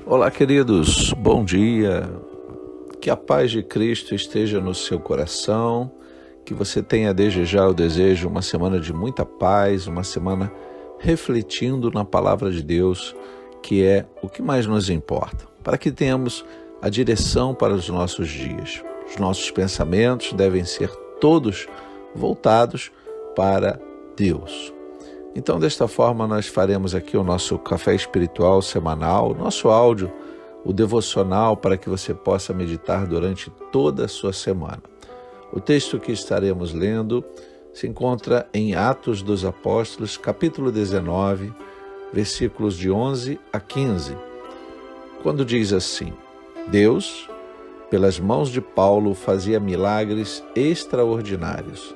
Olá, queridos, bom dia. Que a paz de Cristo esteja no seu coração, que você tenha desde já o desejo uma semana de muita paz, uma semana refletindo na palavra de Deus, que é o que mais nos importa, para que tenhamos a direção para os nossos dias. Os nossos pensamentos devem ser todos voltados para Deus. Então, desta forma, nós faremos aqui o nosso café espiritual semanal, nosso áudio, o devocional, para que você possa meditar durante toda a sua semana. O texto que estaremos lendo se encontra em Atos dos Apóstolos, capítulo 19, versículos de 11 a 15, quando diz assim: Deus, pelas mãos de Paulo, fazia milagres extraordinários,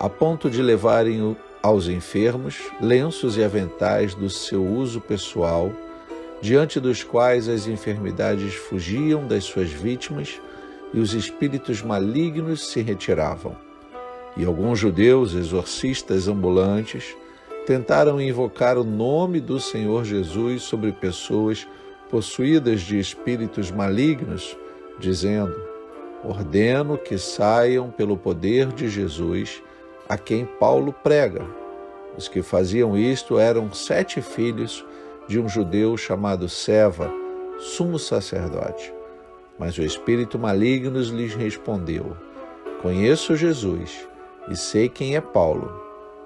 a ponto de levarem aos enfermos lenços e aventais do seu uso pessoal, diante dos quais as enfermidades fugiam das suas vítimas e os espíritos malignos se retiravam. E alguns judeus, exorcistas ambulantes, tentaram invocar o nome do Senhor Jesus sobre pessoas possuídas de espíritos malignos, dizendo: ordeno que saiam pelo poder de Jesus, a quem Paulo prega. Os que faziam isto eram 7 filhos de um judeu chamado Seva, sumo sacerdote. Mas o espírito maligno lhes respondeu: conheço Jesus e sei quem é Paulo,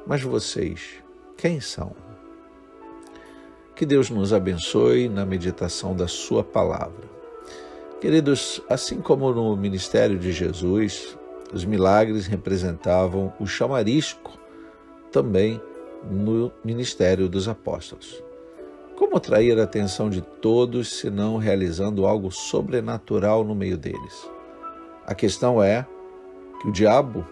mas vocês, quem são? Que Deus nos abençoe na meditação da sua palavra. Queridos, assim como no ministério de Jesus, os milagres representavam o chamarisco também no ministério dos apóstolos. Como atrair a atenção de todos, se não realizando algo sobrenatural no meio deles? A questão é que o diabo,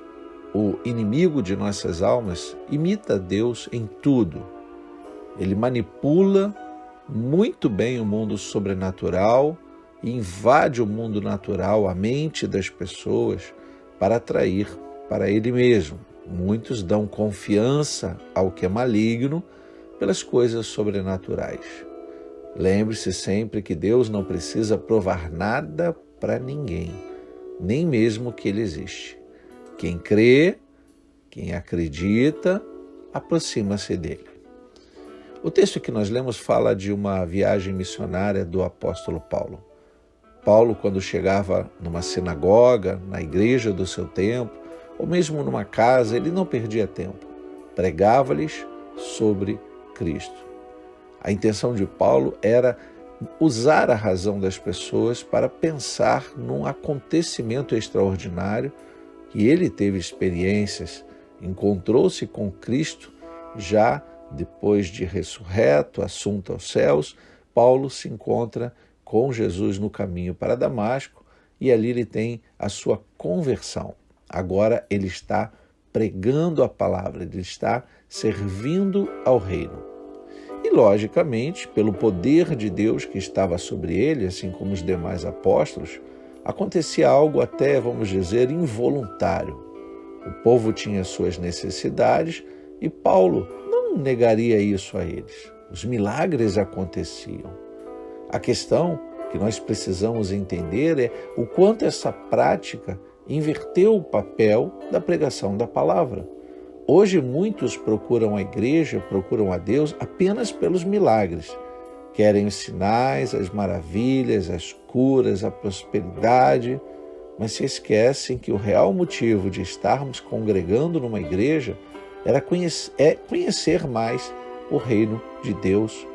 o inimigo de nossas almas, imita Deus em tudo. Ele manipula muito bem o mundo sobrenatural e invade o mundo natural, a mente das pessoas, para atrair para ele mesmo. Muitos dão confiança ao que é maligno pelas coisas sobrenaturais. Lembre-se sempre que Deus não precisa provar nada para ninguém, nem mesmo que ele existe. Quem crê, quem acredita, aproxima-se dele. O texto que nós lemos fala de uma viagem missionária do apóstolo Paulo. Paulo, quando chegava numa sinagoga, na igreja do seu tempo, ou mesmo numa casa, ele não perdia tempo. Pregava-lhes sobre Cristo. A intenção de Paulo era usar a razão das pessoas para pensar num acontecimento extraordinário, que ele teve experiências, encontrou-se com Cristo já depois de ressurreto, assunto aos céus. Paulo se encontra com Jesus no caminho para Damasco e ali ele tem a sua conversão. Agora ele está pregando a palavra, ele está servindo ao reino. E logicamente, pelo poder de Deus que estava sobre ele, assim como os demais apóstolos, acontecia algo até, vamos dizer, involuntário. O povo tinha suas necessidades e Paulo não negaria isso a eles. Os milagres aconteciam. A questão que nós precisamos entender é o quanto essa prática inverteu o papel da pregação da palavra. Hoje muitos procuram a igreja, procuram a Deus apenas pelos milagres. Querem os sinais, as maravilhas, as curas, a prosperidade, mas se esquecem que o real motivo de estarmos congregando numa igreja é conhecer mais o reino de Deus,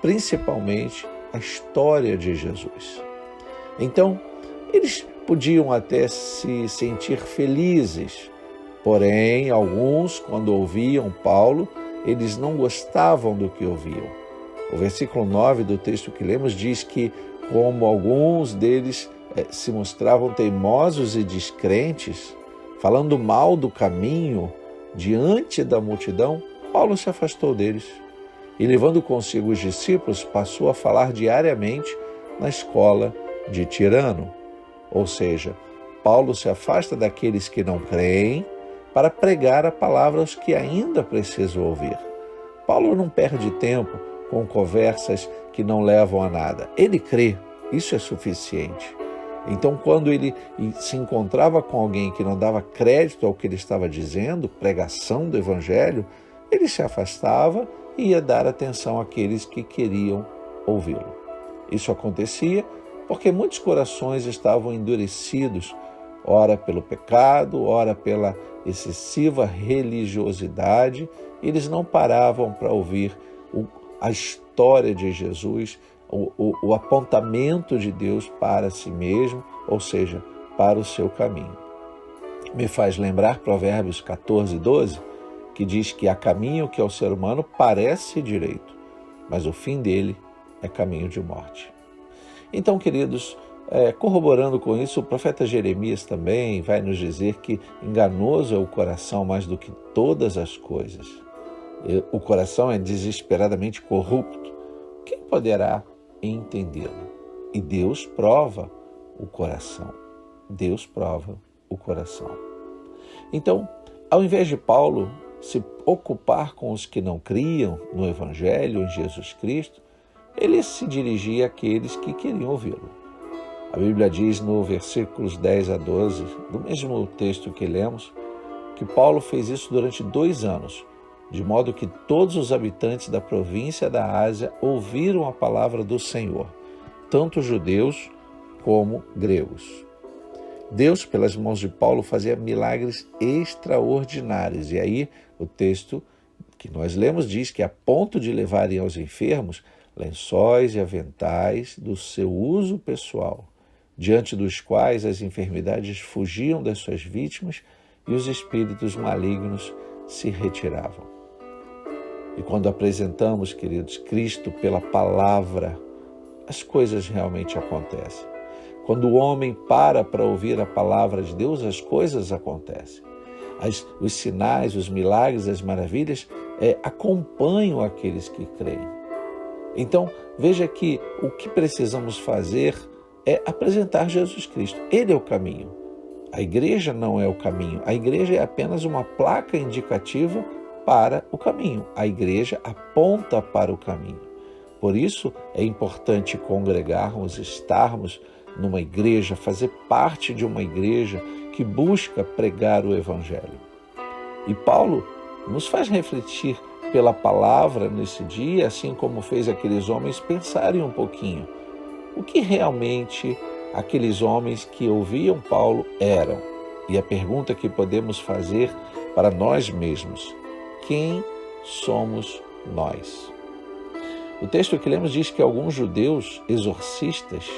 principalmente a história de Jesus. Então, eles podiam até se sentir felizes, porém, alguns, quando ouviam Paulo, eles não gostavam do que ouviam. O versículo 9 do texto que lemos diz que, como alguns deles se mostravam teimosos e descrentes, falando mal do caminho diante da multidão, Paulo se afastou deles. E, levando consigo os discípulos, passou a falar diariamente na escola de Tirano. Ou seja, Paulo se afasta daqueles que não creem para pregar a palavra aos que ainda precisam ouvir. Paulo não perde tempo com conversas que não levam a nada. Ele crê, isso é suficiente. Então, quando ele se encontrava com alguém que não dava crédito ao que ele estava dizendo, pregação do Evangelho, ele se afastava e ia dar atenção àqueles que queriam ouvi-lo. Isso acontecia porque muitos corações estavam endurecidos, ora pelo pecado, ora pela excessiva religiosidade. Eles não paravam para ouvir a história de Jesus, o apontamento de Deus para si mesmo, ou seja, para o seu caminho. Me faz lembrar Provérbios 14, 12, que diz que há caminho que ao ser humano parece direito, mas o fim dele é caminho de morte. Então, queridos, corroborando com isso, o profeta Jeremias também vai nos dizer que enganoso é o coração mais do que todas as coisas. O coração é desesperadamente corrupto. Quem poderá entendê-lo? E Deus prova o coração. Deus prova o coração. Então, ao invés de Paulo se ocupar com os que não criam no Evangelho, em Jesus Cristo, ele se dirigia àqueles que queriam ouvi-lo. A Bíblia diz no versículos 10 a 12, do mesmo texto que lemos, que Paulo fez isso durante 2 anos, de modo que todos os habitantes da província da Ásia ouviram a palavra do Senhor, tanto judeus como gregos. Deus, pelas mãos de Paulo, fazia milagres extraordinários. E aí o texto que nós lemos diz que a ponto de levarem aos enfermos lençóis e aventais do seu uso pessoal, diante dos quais as enfermidades fugiam das suas vítimas e os espíritos malignos se retiravam. E quando apresentamos, queridos, Cristo pela palavra, as coisas realmente acontecem. Quando o homem para ouvir a palavra de Deus, as coisas acontecem. Os sinais, os milagres, as maravilhas acompanham aqueles que creem. Então, veja que o que precisamos fazer é apresentar Jesus Cristo. Ele é o caminho. A igreja não é o caminho. A igreja é apenas uma placa indicativa para o caminho. A igreja aponta para o caminho. Por isso, é importante congregarmos, estarmos numa igreja, fazer parte de uma igreja que busca pregar o Evangelho. E Paulo nos faz refletir pela palavra nesse dia, assim como fez aqueles homens pensarem um pouquinho. O que realmente aqueles homens que ouviam Paulo eram? E a pergunta que podemos fazer para nós mesmos: quem somos nós? O texto que lemos diz que alguns judeus exorcistas,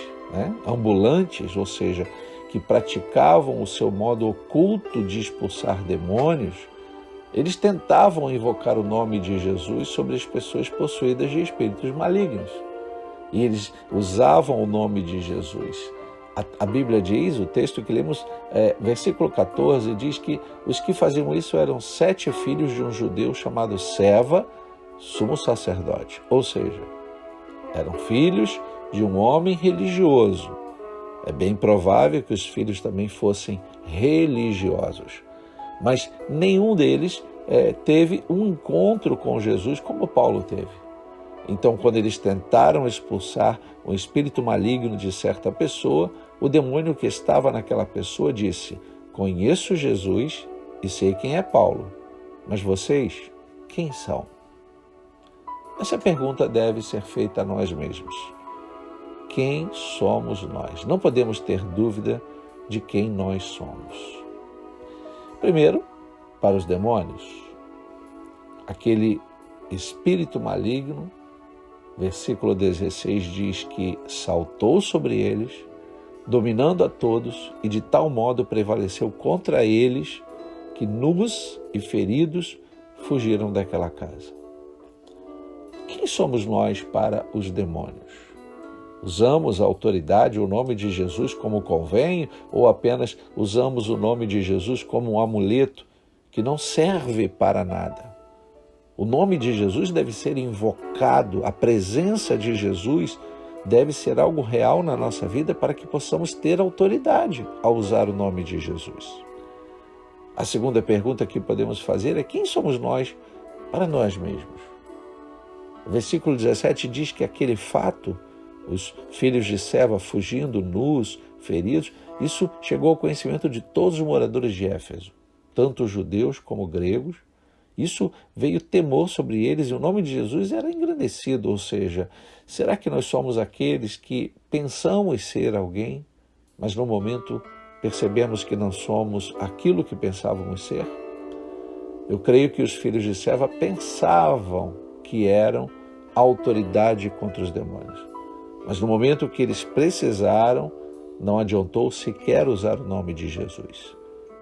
ambulantes, ou seja, que praticavam o seu modo oculto de expulsar demônios, eles tentavam invocar o nome de Jesus sobre as pessoas possuídas de espíritos malignos. E eles usavam o nome de Jesus. A Bíblia diz, o texto que lemos, versículo 14, diz que os que faziam isso eram 7 filhos de um judeu chamado Seva, sumo sacerdote. Ou seja, eram filhos de um homem religioso. É bem provável que os filhos também fossem religiosos. Mas nenhum deles teve um encontro com Jesus como Paulo teve. Então, quando eles tentaram expulsar um espírito maligno de certa pessoa, o demônio que estava naquela pessoa disse: conheço Jesus e sei quem é Paulo, mas vocês, quem são? Essa pergunta deve ser feita a nós mesmos. Quem somos nós? Não podemos ter dúvida de quem nós somos. Primeiro, para os demônios, aquele espírito maligno, versículo 16 diz que saltou sobre eles, dominando a todos, e de tal modo prevaleceu contra eles que nus e feridos fugiram daquela casa. Quem somos nós para os demônios? Usamos a autoridade, o nome de Jesus como convém, ou apenas usamos o nome de Jesus como um amuleto que não serve para nada? O nome de Jesus deve ser invocado, a presença de Jesus deve ser algo real na nossa vida para que possamos ter autoridade ao usar o nome de Jesus. A segunda pergunta que podemos fazer é: quem somos nós para nós mesmos? O versículo 17 diz que aquele fato, os filhos de Seva fugindo nus, feridos, isso chegou ao conhecimento de todos os moradores de Éfeso, tanto judeus como gregos. Isso veio temor sobre eles e o nome de Jesus era engrandecido, ou seja, será que nós somos aqueles que pensamos ser alguém, mas no momento percebemos que não somos aquilo que pensávamos ser? Eu creio que os filhos de Seva pensavam que eram autoridade contra os demônios, mas no momento que eles precisaram, não adiantou sequer usar o nome de Jesus.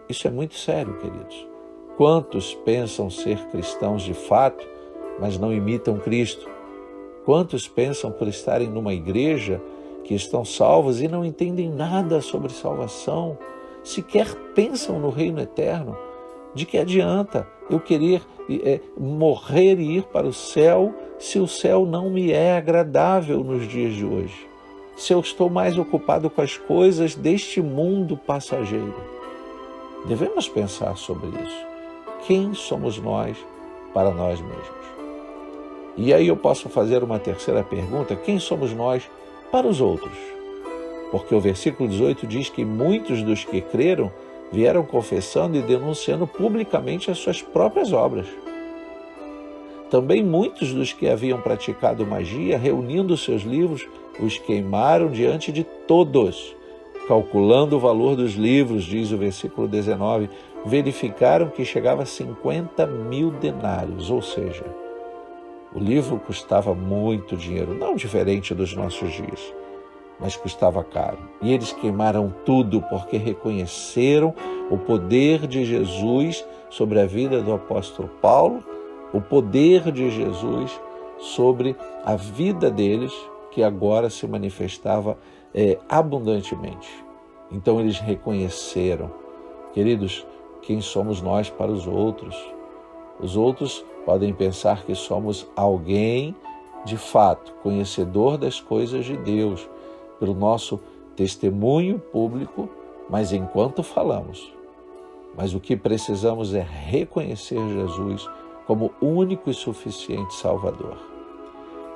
Isso é muito sério, queridos. Quantos pensam ser cristãos de fato, mas não imitam Cristo? Quantos pensam por estarem numa igreja que estão salvos e não entendem nada sobre salvação? Sequer pensam no reino eterno? De que adianta eu querer morrer e ir para o céu se o céu não me é agradável nos dias de hoje? Se eu estou mais ocupado com as coisas deste mundo passageiro? Devemos pensar sobre isso. Quem somos nós para nós mesmos? E aí eu posso fazer uma terceira pergunta: quem somos nós para os outros? Porque o versículo 18 diz que muitos dos que creram vieram confessando e denunciando publicamente as suas próprias obras. Também muitos dos que haviam praticado magia, reunindo seus livros, os queimaram diante de todos. Calculando o valor dos livros, diz o versículo 19, verificaram que chegava a 50.000 denários, ou seja, o livro custava muito dinheiro, não diferente dos nossos dias, mas custava caro. E eles queimaram tudo porque reconheceram o poder de Jesus sobre a vida do apóstolo Paulo, o poder de Jesus sobre a vida deles, que agora se manifestava abundantemente. Então eles reconheceram. Queridos, quem somos nós para os outros? Os outros podem pensar que somos alguém, de fato, conhecedor das coisas de Deus, pelo nosso testemunho público, mas enquanto falamos. Mas o que precisamos é reconhecer Jesus como único e suficiente Salvador.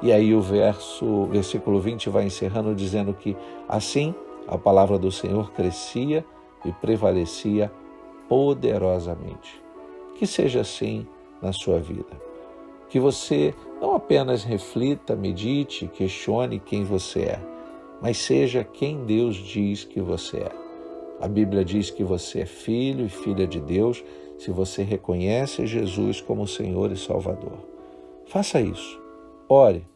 E aí o versículo 20 vai encerrando dizendo que assim a palavra do Senhor crescia e prevalecia poderosamente. Que seja assim na sua vida. Que você não apenas reflita, medite, questione quem você é, mas seja quem Deus diz que você é. A Bíblia diz que você é filho e filha de Deus se você reconhece Jesus como Senhor e Salvador. Faça isso. Ore,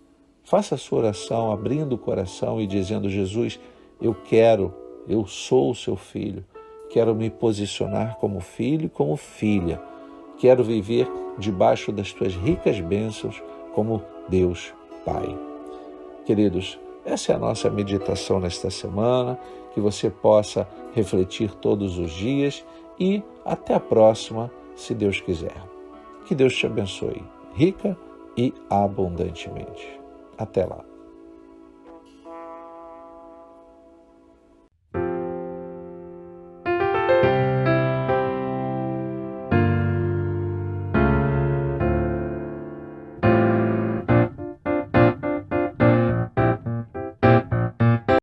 faça a sua oração abrindo o coração e dizendo: Jesus, eu sou o seu filho, quero me posicionar como filho e como filha, quero viver debaixo das tuas ricas bênçãos como Deus Pai. Queridos, essa é a nossa meditação nesta semana, que você possa refletir todos os dias e até a próxima, se Deus quiser. Que Deus te abençoe, rica e abundantemente. Até lá.